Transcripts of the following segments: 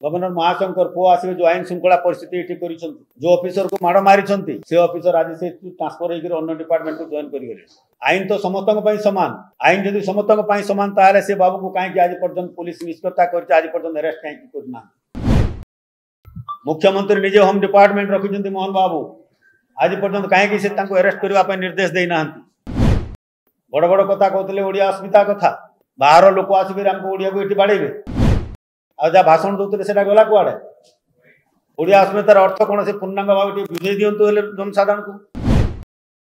Governor Mahashankar पुआ आसवे जो आईन श्रृंखला परिस्थिति ये कर जो ऑफिसर को माड़ मारी से ऑफिसर आज से ट्रांसफर होकर अन्य डिपार्टमेंट को जॉइन कर आईन तो समस्त सामान आईन जदि समस्त सामान ताले से बाबू को कहीं आज पर्यटन पुलिस निष्पत्ता कर आज पर्यटन अरेस्ट कहीं करना मुख्यमंत्री निजे होम डिपार्टमेंट रखिंट मोहन बाबू आज पर्यटन कहीं से अरेस्ट करने निर्देश देना बड़ बड़ कथा कहते ओडिया अस्मिता कथा बाहर लोक आसिक ओडिया को ये बाड़े आ जहाँ भाषण दौते से गला कुआड़े ओडिया अस्मितार अर्थ कौन से पूर्णांग भाव बुझे दिंतु जनसाधारण को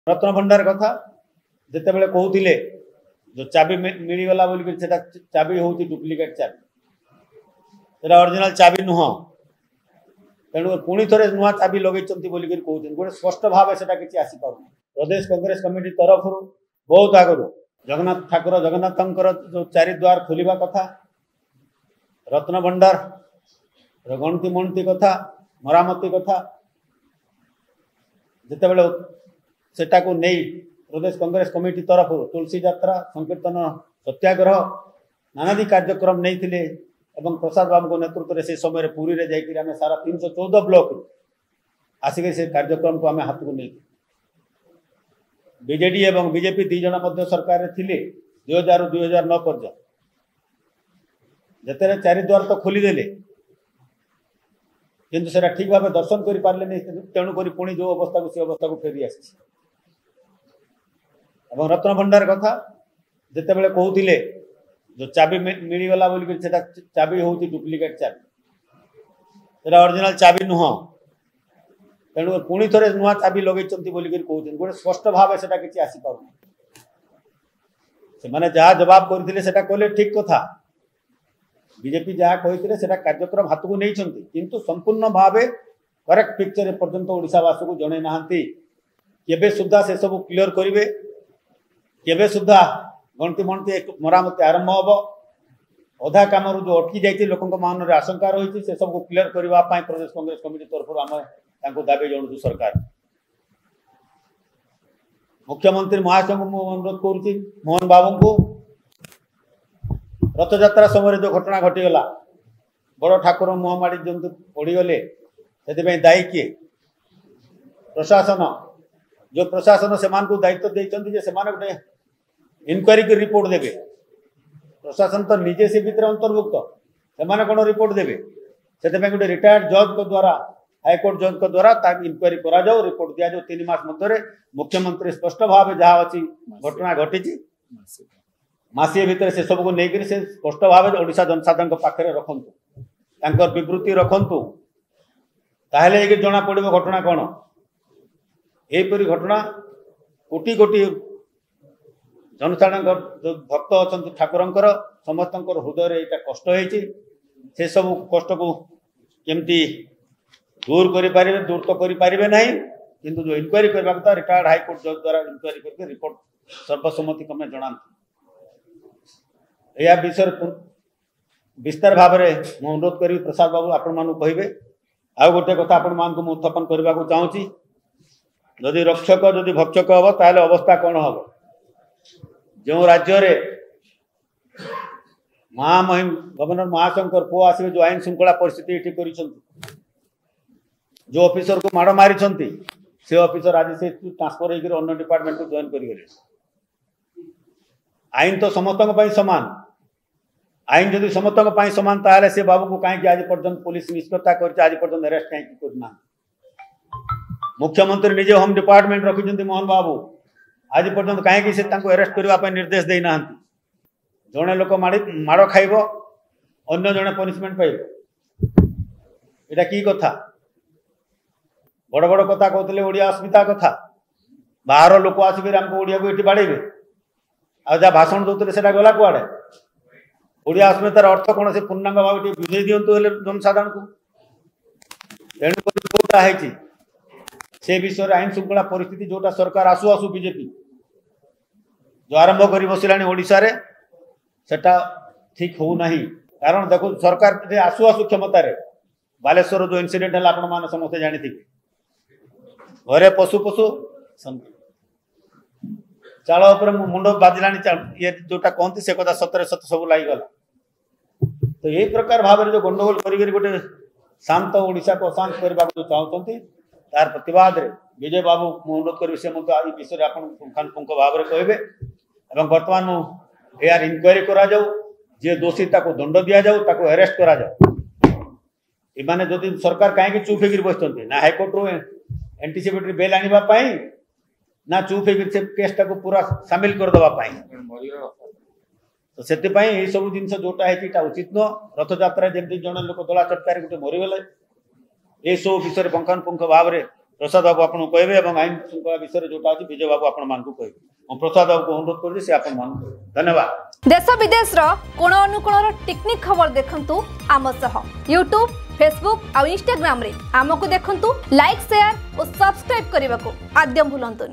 रत्न भंडार कथा जिते बड़े कहते जो चाबी मिलगला बोल चाबी हूँ डुप्लिकेट चाबी ओरिजिनल चाबी नुह तेणु पुणी थे नुआ चाबी लगे कहते गोटे स्पष्ट भाव से किसी आसीपार प्रदेश कांग्रेस कमिटी तरफ बहुत आगु जगन्नाथ ठाकुर जगन्नाथंकर जो चारिद्वार खोलिबा कथा रत्न भंडार गणती मणती कथा मरामती कथा जिते बड़े सेटा को नहीं प्रदेश कांग्रेस कमिटी तरफ तुलसी यात्रा संकीर्तन सत्याग्रह नानादी कार्यक्रम नहीं थिले एवं प्रसाद बाबू नेतृत्व में से समय पुरी रे जाकर आम सारा 314 ब्लॉक आसिक से कार्यक्रम को आम हाथ को नहीं बीजेडी एवं बीजेपी दी जन सरकार थे 2000-2009 पर्यंत जिते चारिद्वार तो खोलीदे किंतु से ठीक भाव दर्शन कर पारे नहीं तेणुक पुणी जो अवस्था को सी अवस्था को फेरी आसी रत्न भंडार कथा जिते बड़े कहते जो चाबी मिलगला बोल चाबी हूँ डुप्लिकेट चाबी ओरिजिनल चाबी नुह तेणु पुणी थे नुआ चाबी लगे कहते गोटे स्पष्ट भाव से किसी आसीपार से जहाँ जवाब करते कले ठीक कथा बीजेपी जहाँ कहते से कार्यक्रम हाथ को नहीं किंतु संपूर्ण भाव करेक्ट पिक्चर पर्यंत ओडिशावासी को जन ना केबे सुधा से सब क्लियर करेंगे केबे सुधा गणती मणती मरामती आरंभ हम अधा कम जो अटकी जाती लोक मन में आशंका रही से सब क्लियर करने प्रदेश कांग्रेस कमिटी तरफ आम दाबी जनाऊँ सरकार मुख्यमंत्री महाशंकर को अनुरोध करुच्ची मोहन बाबू को रथयात्रा समय जो घटना घटीगला बड़ ठाकुर मुहमाड़ी जंतु पड़गले से दायी किए प्रशासन जो प्रशासन से दायित्व देते से गोटे इनक्वारी की रिपोर्ट देवे प्रशासन तो निजे से भीतर अंतर्भुक्त से कौन रिपोर्ट देवे से गोटे रिटायर्ड जज को द्वारा हाईकोर्ट जज को द्वारा इनक्वारी करा जाओ रिपोर्ट दिया जाओ 3 मास मध्य मुख्यमंत्री स्पष्ट भाव जहाँ अच्छी घटना घटी मासीए भितर से सबको लेकर से स्पष्ट भाव ओडिशा जनसाधारण पाखे रखु विवृत्ति रखु ताहले जना पड़ो घटना कौन यहीपरी घटना कोटी कोटी जनसाधारण जो भक्त अच्छा ठाकुर समस्त हृदय यहाँ कष्ट हो सब कष्ट को केमती दूर करें दूर तो करें ना किंतु जो इनक्वारी करने कथा रिटायर्ड हाईकोर्ट जज द्वारा इनक्वारी करके रिपोर्ट सर्वसम्मति क्रमे जना यह विषय विस्तार भाव में मु अनुरोध करी प्रसाद बाबू आपण मान कहे आउ गोटे कथा आपण मान को उत्थापन करने को चाहूँगी जदि रक्षक जदि भक्षक हम ताहले अवस्था कौन हम जो राज्य महामहिम गवर्नर महाशंकर पुआ आसवे जो आईन श्रृंखला परिस्थिति ये कर जो ऑफिसर को माड़ मारी से ऑफिसर आज से ट्रांसफर होकर अन्य डिपार्टमेंट को जॉइन कर आईन तो समस्त सामान आईन जदि समस्त सामान ताहले से बाबू को कहीं आज पर्यटन पुलिस निष्पत्ता कर आज पर्यटन अरेस्ट कहीं करना मुख्यमंत्री निजे होम डिपार्टमेंट रखिंट मोहन बाबू आज पर्यटन कहीं से अरेस्ट करने निर्देश देना जड़े लोक माड़ खाइब अन्य जड़े पनिशमेंट पाइब यहाँ की कथा बड़ बड़ कथा कहते ओडिया अस्मिता कथा बाहर लोक आसिक ओडिया को ये बाड़े आ जहाँ भाषण दौते से गला कुआड़े ओडिया अस्मितार अर्थ कौन से पूर्णांग भाव बुझे दिंतु जनसाधारण को तेणुक जोटा है से विषय आईन श्रृंखला परिस्थिति जोटा सरकार आसु आसु बीजेपी जो आरंभ कर बसला ओडिशा रे सेटा ठीक हो नहीं कारण देखो सरकार आसु आसु क्षमतार बालेश्वर जो इनसीडेंट है आपण मैंने समस्ते जानी घरे पशु पशु चाल मुंड बाजिला ये जोटा कहती से कथा सतरे सत सब लगिगला तो यही प्रकार भाव जो गंडगोल कर गोटे शांत ओडिशा को अशांत करने को चाहते तार प्रतिवाद रे विजय बाबू अनुरोध करी से विषय आप पुंखानुपुंख भाव में कहे बर्तमान यार इनक्वारी करा जे दोषी ताको दंड दि जाऊ अरेस्ट करा इमाने जदि सरकार कहीं चुप होकर बसते ना हाइकोर्ट रू एंटीसिपेटरी बेल आने ना चुप होकर से केस टाको पूरा सामिल करदेवाई तो से सब जिन जोटा है उचित नुह रथ यात्रा जमी जन लोक दला चटकार गोटे मरीगले ये सब विषय पुंखानुपुंख भाव में प्रसाद बाबू आपको कहे आईन श्रृंखला विषय जोटा अच्छी विजय बाबू आपण मान कहे प्रसाद बाबू को अनुरोध कर से आपण मान धन्यवाद। देश विदेश कोण अनुकोण टेक्निक खबर देखंतु आम सह यूट्यूब फेसबुक और इंस्टाग्राम रे आमको देखंतु लाइक शेयर और सब्सक्राइब करने को आद्य भूलंतुनी।